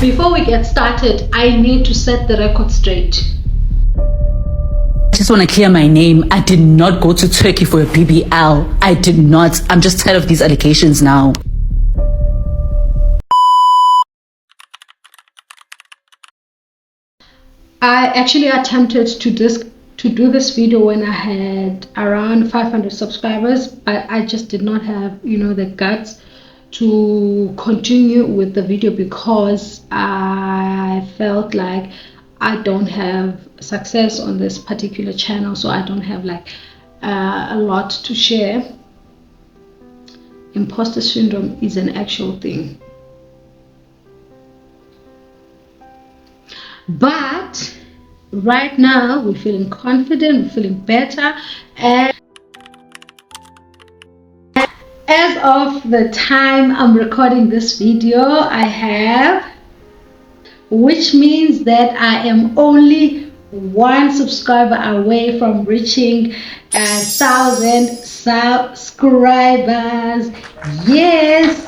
Before we get started, I need to set the record straight. I just want to clear my name. I did not go to Turkey for a BBL. I did not. I'm just tired of these allegations now. I actually attempted to do this video when I had around 500 subscribers, but I just did not have, the guts to continue with the video because I felt like I don't have success on this particular channel, so I don't have like a lot to share. Imposter syndrome is an actual thing, but right now we're feeling confident, we're feeling better, and as of the time I'm recording this video, I have, which means that I am only one subscriber away from reaching 1,000 subscribers. Yes,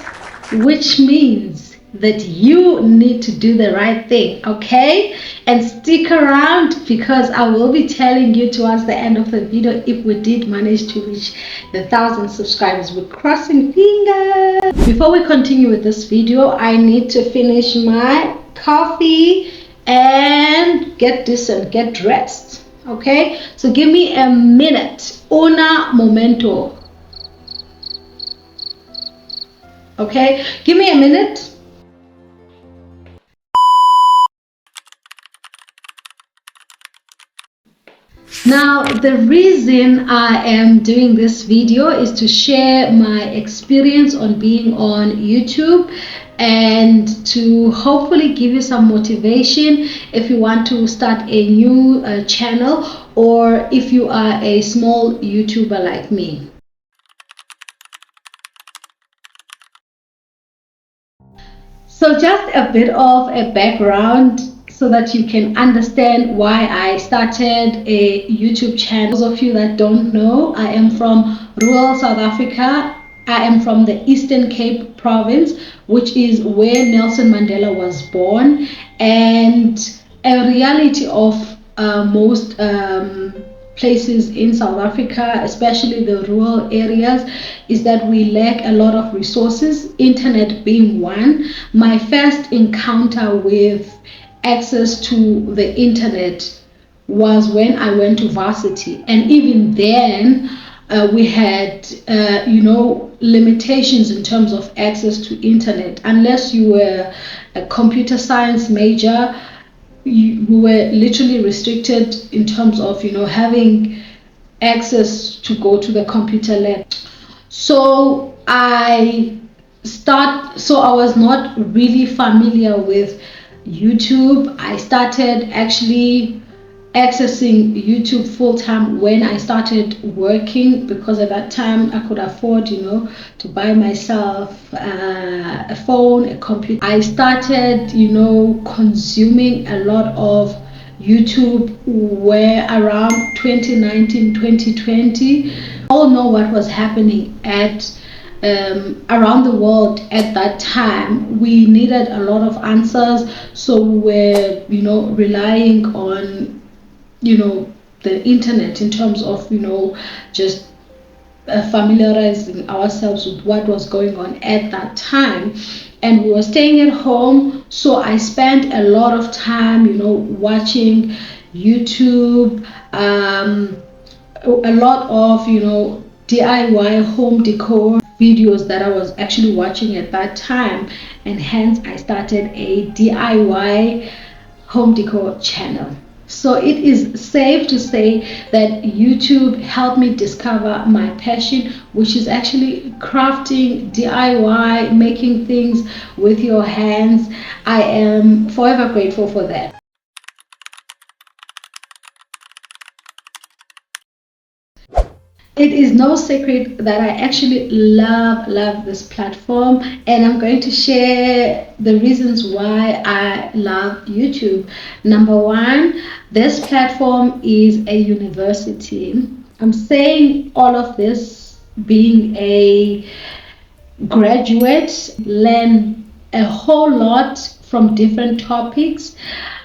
which means that you need to do the right thing, okay? And stick around because I will be telling you towards the end of the video if we did manage to reach the 1,000 subscribers. We're crossing fingers. Before we continue with this video, I need to finish my coffee and get decent, get dressed, okay? So give me a minute, una momento, okay? Give me a minute. Now, the reason I am doing this video is to share my experience on being on YouTube and to hopefully give you some motivation if you want to start a new channel, or if you are a small YouTuber like me. So just a bit of a background so that you can understand why I started a YouTube channel. Those of you that don't know, I am from rural South Africa. I am from the Eastern Cape province, which is where Nelson Mandela was born. And a reality of most places in South Africa, especially the rural areas, is that we lack a lot of resources, internet being one. My first encounter with access to the internet was when I went to varsity, and even then we had limitations in terms of access to internet. Unless you were a computer science major, we were literally restricted in terms of having access to go to the computer lab. So I was not really familiar with YouTube. I started actually accessing YouTube full-time when I started working, because at that time I could afford to buy myself a phone, a computer. I started consuming a lot of YouTube where around 2019, 2020. All know what was happening at around the world at that time. We needed a lot of answers, so we were relying on the internet in terms of just familiarizing ourselves with what was going on at that time. And we were staying at home, so I spent a lot of time watching YouTube, a lot of DIY home decor videos that I was actually watching at that time, and hence I started a DIY home decor channel. So it is safe to say that YouTube helped me discover my passion, which is actually crafting, DIY, making things with your hands. I am forever grateful for that. It is no secret that I actually love this platform, and I'm going to share the reasons why I love YouTube. Number one, this platform is a university. I'm saying all of this being a graduate, learn a whole lot from different topics,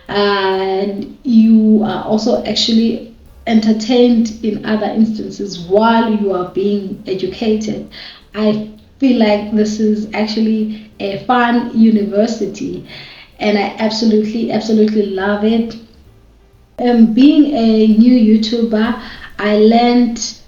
and you are also actually entertained in other instances while you are being educated. I feel like this is actually a fun university, and I absolutely love it. Being a new YouTuber, I learned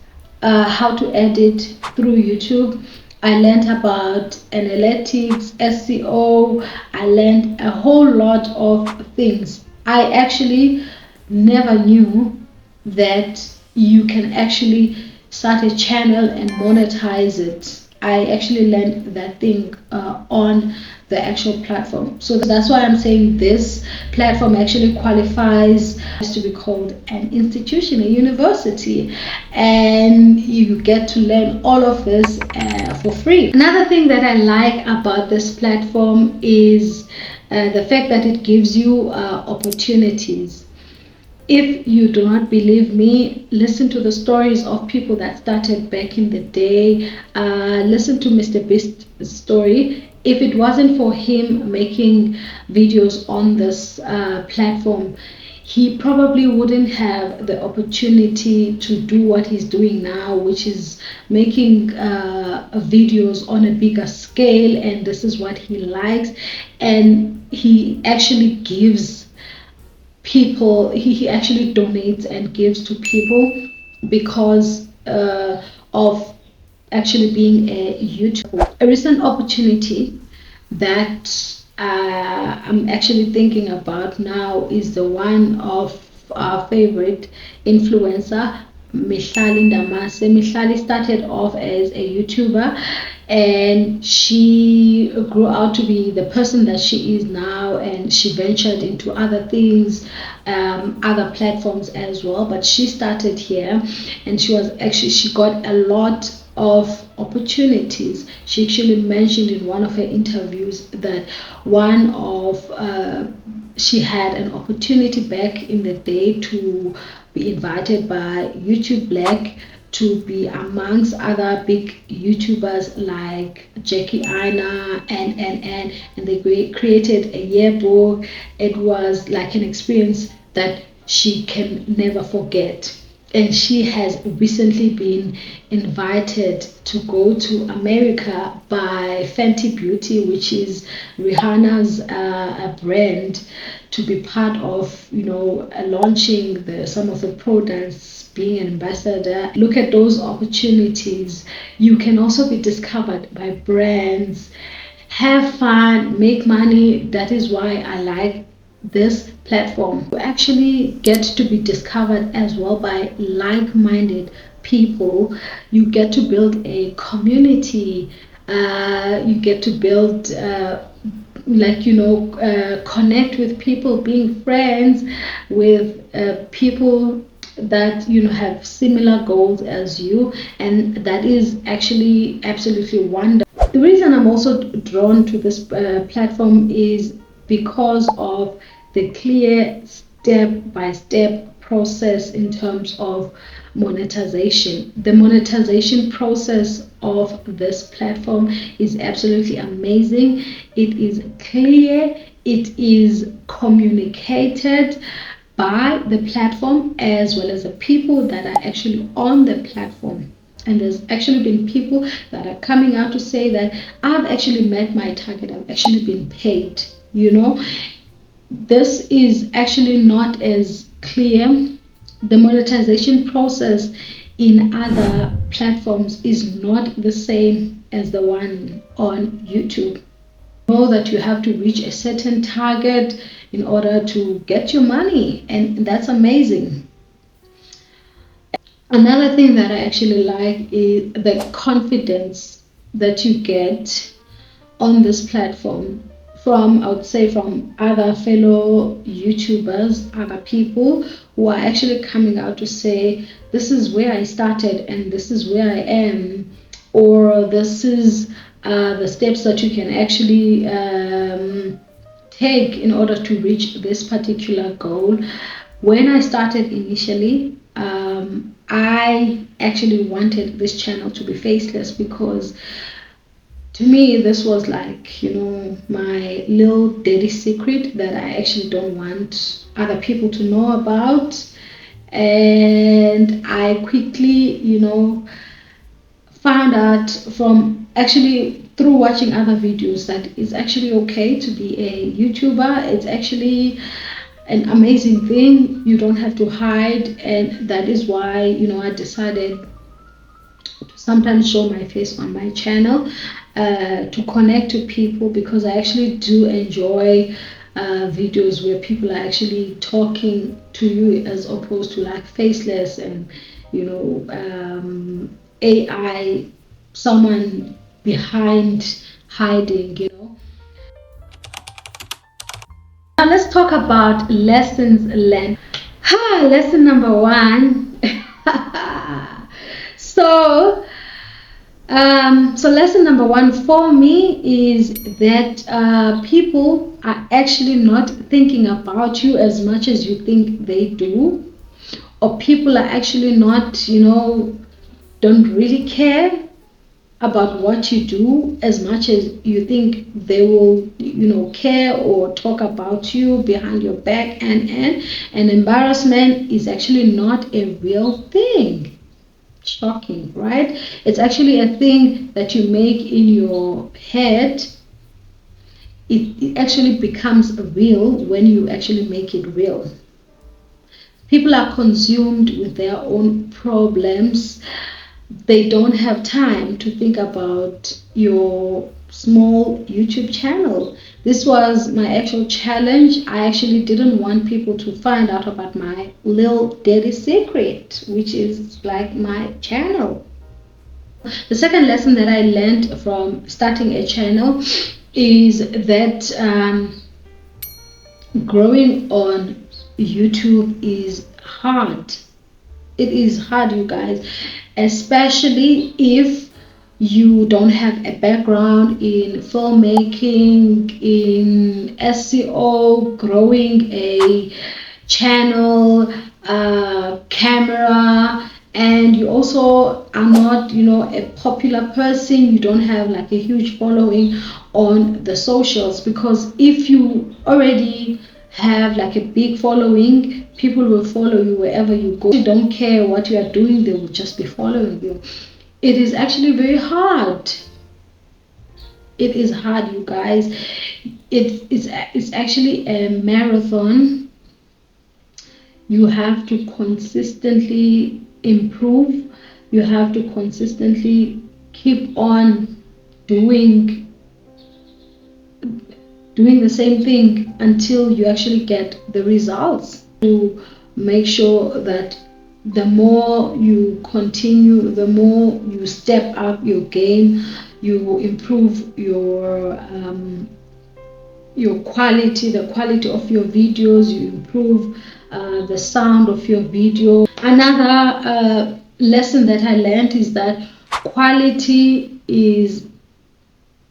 how to edit through YouTube. I learned about analytics, SEO. I learned a whole lot of things. I actually never knew that you can actually start a channel and monetize it. I actually learned that thing on the actual platform. So that's why I'm saying this platform actually qualifies to be called an institution, a university, and you get to learn all of this for free. Another thing that I like about this platform is the fact that it gives you opportunities. If you do not believe me, listen to the stories of people that started back in the day. Listen to Mr. Beast's story. If it wasn't for him making videos on this platform, he probably wouldn't have the opportunity to do what he's doing now, which is making videos on a bigger scale, and this is what he likes. And he actually gives people, he actually donates and gives to people because of actually being a YouTuber. A recent opportunity that I'm actually thinking about now is the one of our favorite influencer, Mihlali Ndamase. Mihlali started off as a YouTuber, and she grew out to be the person that she is now, and she ventured into other things, other platforms as well. But she started here, and she got a lot of opportunities. She actually mentioned in one of her interviews that she had an opportunity back in the day to be invited by YouTube Black to be amongst other big YouTubers like Jackie Aina and they created a yearbook. It was like an experience that she can never forget. And she has recently been invited to go to America by Fenty Beauty, which is Rihanna's brand, to be part of, launching some of the products, being an ambassador. Look at those opportunities. You can also be discovered by brands. Have fun, make money. That is why I like this platform. You actually get to be discovered as well by like-minded people. You get to build a community. You get to build connect with people, being friends with people that have similar goals as you, and that is actually absolutely wonderful. The reason I'm also drawn to this platform is because of the clear step-by-step process in terms of monetization. The monetization process of this platform is absolutely amazing. It is clear, it is communicated by the platform as well as the people that are actually on the platform. And there's actually been people that are coming out to say that I've actually met my target, I've actually been paid. This is actually not as clear. The monetization process in other platforms is not the same as the one on YouTube. Know that you have to reach a certain target in order to get your money, and that's amazing. Another thing that I actually like is the confidence that you get on this platform from, I would say, from other fellow YouTubers, other people who are actually coming out to say, this is where I started and this is where I am, or this is the steps that you can actually take in order to reach this particular goal. When I started initially, I actually wanted this channel to be faceless because to me, this was like, my little dirty secret that I actually don't want other people to know about. And I quickly, found out from actually through watching other videos that it's actually okay to be a YouTuber. It's actually an amazing thing. You don't have to hide, and that is why, I decided to sometimes show my face on my channel, to connect to people, because I actually do enjoy videos where people are actually talking to you as opposed to like faceless and AI, someone behind hiding. Now let's talk about lessons learned. Lesson number one. So lesson number one for me is that people are actually not thinking about you as much as you think they do, or people are actually not, don't really care about what you do as much as you think they will, care or talk about you behind your back. And embarrassment is actually not a real thing. Shocking, right? It's actually a thing that you make in your head. It actually becomes real when you actually make it real. People are consumed with their own problems. They don't have time to think about your small YouTube channel. This was my actual challenge. I actually didn't want people to find out about my little dirty secret, which is like my channel. The second lesson that I learned from starting a channel is that growing on YouTube is hard. It is hard, you guys, especially if you don't have a background in filmmaking, in SEO, growing a channel, camera, and you also are not, a popular person. You don't have like a huge following on the socials, because if you already have like a big following, people will follow you wherever you go. They don't care what you are doing, they will just be following you. It is actually very hard. It is hard, you guys. It's actually a marathon. You have to consistently improve. You have to consistently keep on doing the same thing until you actually get the results. To make sure that the more you continue, the more you step up your game, you improve your quality, the quality of your videos, you improve the sound of your video. Another lesson that I learned is that quality is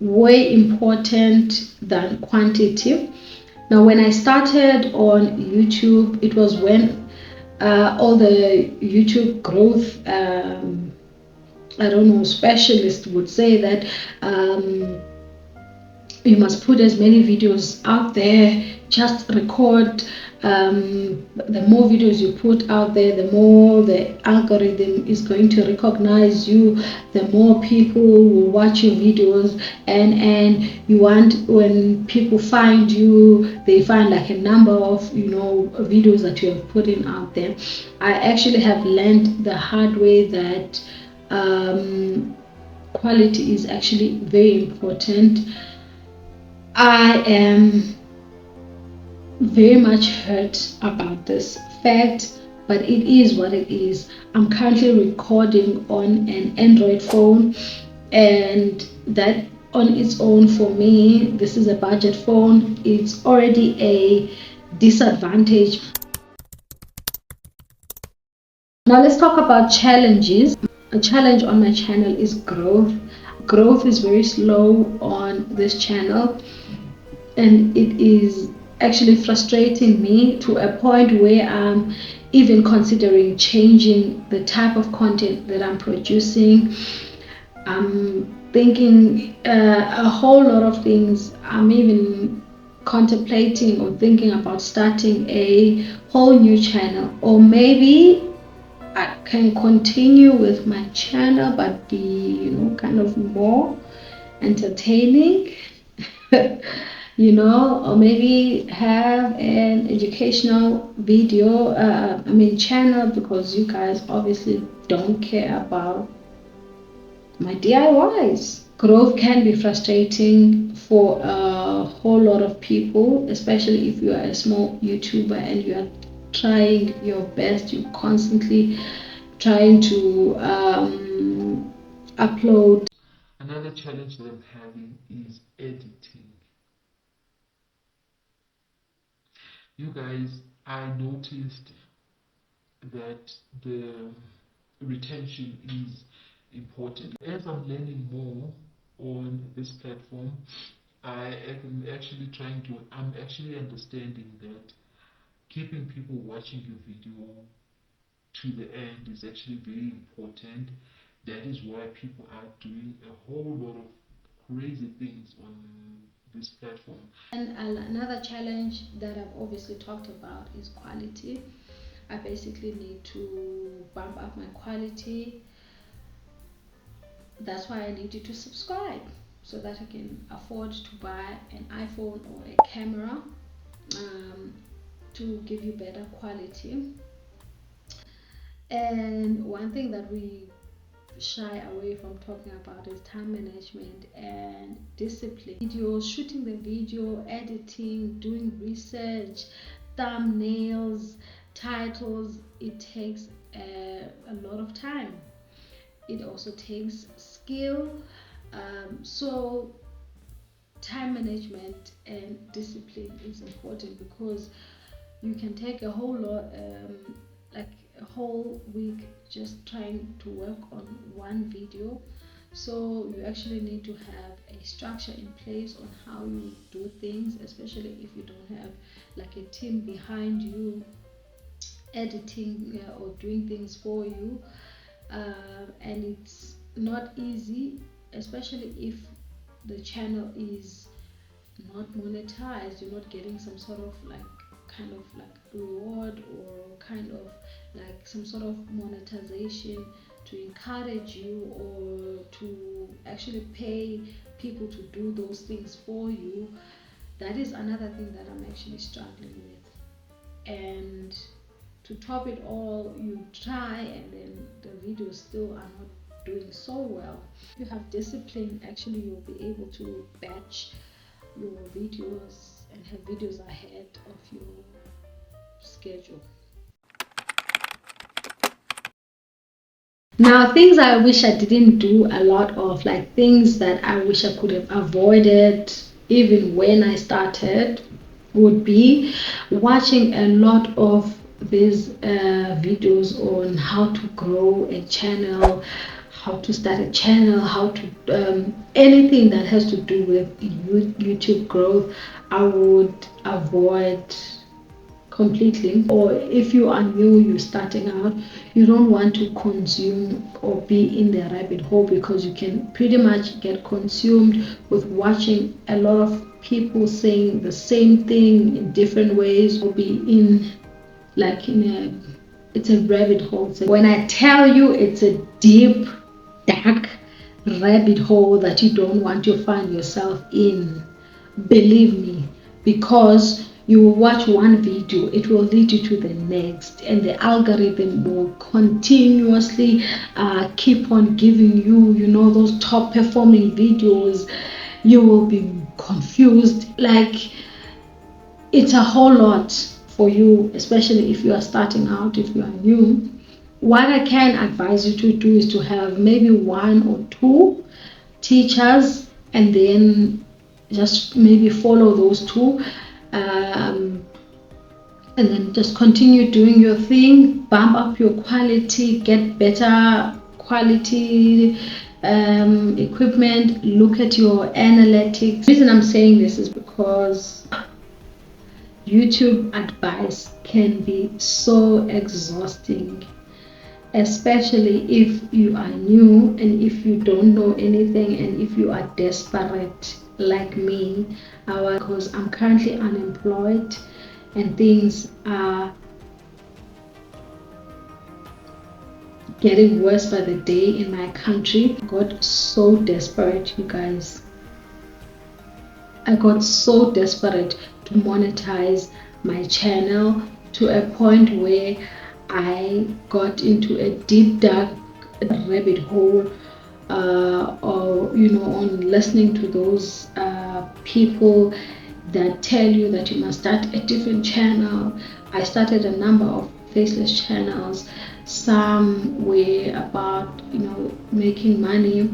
way important than quantity. Now, when I started on YouTube, it was when all the YouTube growth, specialists would say that you must put as many videos out there, just record. The more videos you put out there, the more the algorithm is going to recognize you, the more people will watch your videos, and you want, when people find you, they find like a number of videos that you have put in out there. I actually have learned the hard way that quality is actually very important. I am very much hurt about this fact, but it is what it is. I'm currently recording on an Android phone, and that on its own, for me, this is a budget phone. It's already a disadvantage. Now let's talk about challenges. A challenge on my channel is growth. Growth is very slow on this channel, and it is actually frustrating me to a point where I'm even considering changing the type of content that I'm producing. I'm thinking a whole lot of things. I'm even contemplating or thinking about starting a whole new channel, or maybe I can continue with my channel but be, you know, kind of more entertaining. You know, or maybe have an educational video channel, because you guys obviously don't care about my DIYs. Growth can be frustrating for a whole lot of people, especially if you are a small YouTuber and you are trying your best. You're constantly trying to upload. Another challenge that I'm having is editing. You guys, I noticed that the retention is important. As I'm learning more on this platform, I'm actually understanding that keeping people watching your video to the end is actually very important. That is why people are doing a whole lot of crazy things on this platform. And another challenge that I've obviously talked about is quality. I basically need to bump up my quality. That's why I need you to subscribe, so that I can afford to buy an iPhone or a camera to give you better quality. And one thing that we shy away from talking about is time management and discipline. Videos, shooting the video, editing, doing research, thumbnails, titles, it takes a lot of time. It also takes skill. So time management and discipline is important, because you can take a whole lot, like a whole week just trying to work on one video. So you actually need to have a structure in place on how you do things, especially if you don't have like a team behind you editing or doing things for you. And it's not easy, especially if the channel is not monetized. You're not getting some sort of like kind of like reward, or kind of like some sort of monetization to encourage you, or to actually pay people to do those things for you. That is another thing that I'm actually struggling with. And to top it all, you try and then the videos still are not doing so well. If you have discipline, actually you'll be able to batch your videos and have videos ahead of your schedule. Now, things I wish I didn't do a lot of, like things that I wish I could have avoided even when I started, would be watching a lot of these videos on how to grow a channel, how to start a channel, how to anything that has to do with YouTube growth. I would avoid completely. Or if you are new, you're starting out, you don't want to consume or be in the rabbit hole, because you can pretty much get consumed with watching a lot of people saying the same thing in different ways, or be in like it's a rabbit hole. So when I tell you, it's a deep, dark rabbit hole that you don't want to find yourself in. Believe me, because you will watch one video, it will lead you to the next, and the algorithm will continuously keep on giving you, you know, those top performing videos. You will be confused. Like, it's a whole lot for you, especially if you are starting out, if you are new. What I can advise you to do is to have maybe 1 or 2 teachers, and then just maybe follow those 2, and then just continue doing your thing, bump up your quality, get better quality equipment, look at your analytics. The reason I'm saying this is because YouTube advice can be so exhausting. especially if you are new and if you don't know anything and if you are desperate like me. Because I'm currently unemployed and things are getting worse by the day in my country. I got so desperate, you guys. I got so desperate to monetize my channel to a point where I got into a deep dark rabbit hole, or on listening to those people that tell you that you must start a different channel. I started a number of faceless channels. Some were about making money.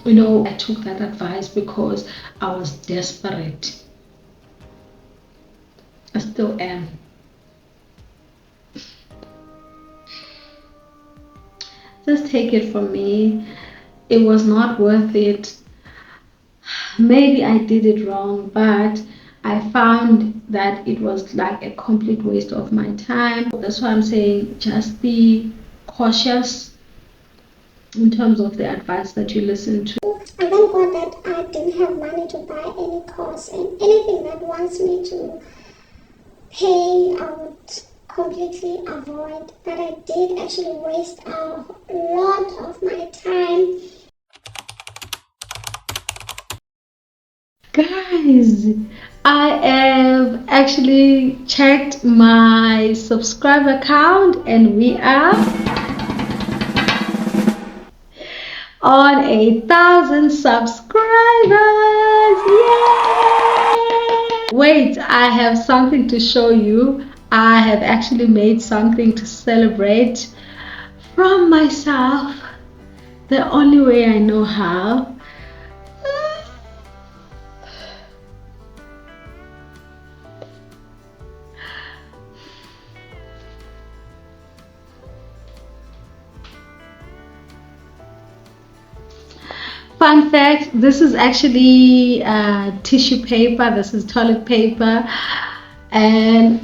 I took that advice because I was desperate. I still am. Just take it from me, it was not worth it. Maybe I did it wrong, but I found that it was like a complete waste of my time. That's why I'm saying just be cautious in terms of the advice that you listen to. I thank God that I didn't have money to buy any course, and anything that wants me to pay, I would completely avoid. But I did actually waste a lot of my time. Guys, I have actually checked my subscriber count and we are on 1,000 subscribers. Yay! Wait, I have something to show you. I have actually made something to celebrate from myself the only way I know how. Fun fact, this is actually tissue paper, this is toilet paper, and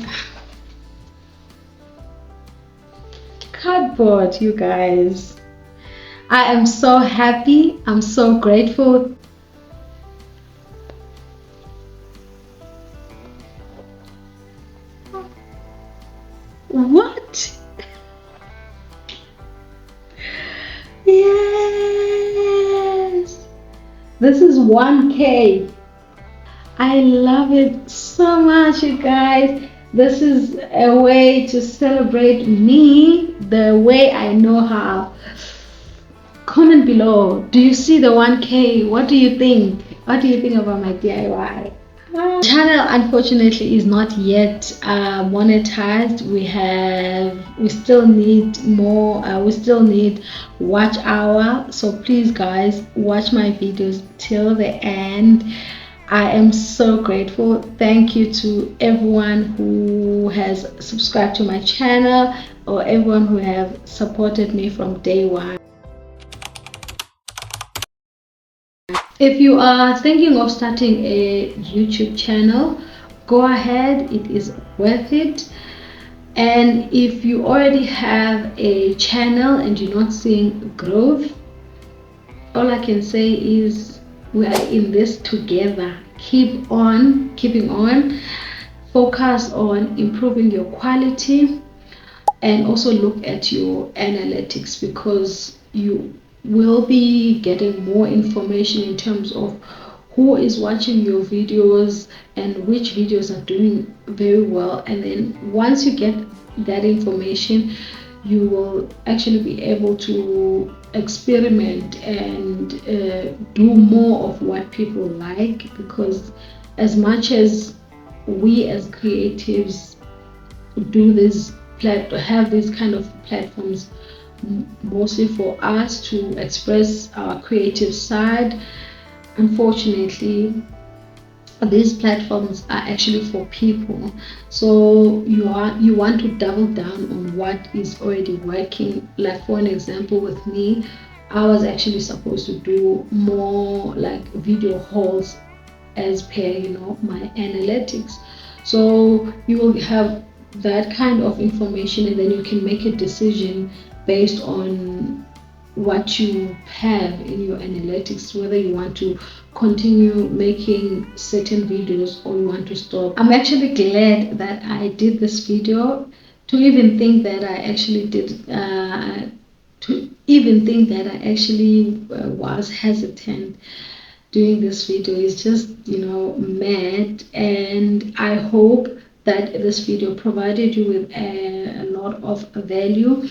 cardboard, you guys. I am so happy, I'm so grateful. What? Yes, this is 1K. I love it so much, you guys. This is a way to celebrate me the way I know how. Comment below, do you see the 1K? What do you think? What do you think about my DIY? Channel unfortunately is not yet monetized. We still need more, we still need watch hour, so please guys, watch my videos till the end. I am so grateful. Thank you to everyone who has subscribed to my channel or everyone who have supported me from day one. If you are thinking of starting a YouTube channel, go ahead, it is worth it. And if you already have a channel and you're not seeing growth, all I can say is we are in this together. Keep on keeping on, focus on improving your quality, and also look at your analytics, because you will be getting more information in terms of who is watching your videos and which videos are doing very well. And then once you get that information, you will actually be able to experiment and do more of what people like, because as much as we as creatives do this, have these kind of platforms mostly for us to express our creative side, unfortunately these platforms are actually for people. So you want to double down on what is already working. Like for an example, with me, I was actually supposed to do more like video hauls as per my analytics. So you will have that kind of information, and then you can make a decision based on what you have in your analytics, whether you want to continue making certain videos or you want to stop. I'm actually glad that I did this video. To even think that I actually was hesitant doing this video is just, mad. And I hope that this video provided you with a lot of value,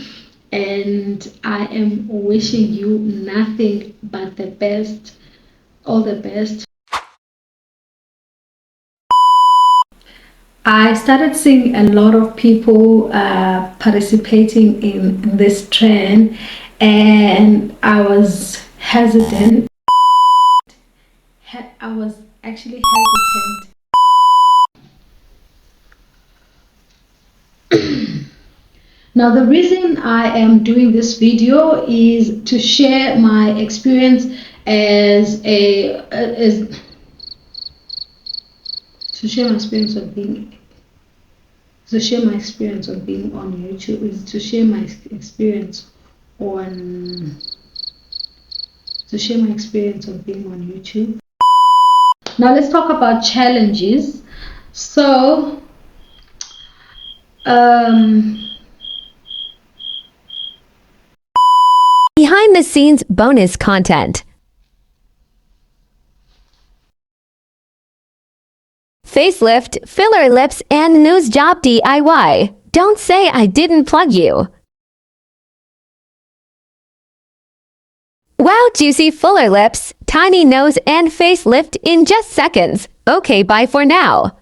and I am wishing you nothing but the best, all the best. I started seeing a lot of people participating in this trend, and I was hesitant. I was actually hesitant. Now, the reason I am doing this video is to share my experience of being on YouTube, is to share my experience of being on YouTube. Now let's talk about challenges. So behind the scenes bonus content. Facelift, filler lips, and nose job DIY. Don't say I didn't plug you. Wow, juicy filler lips, tiny nose, and facelift in just seconds. Okay, bye for now.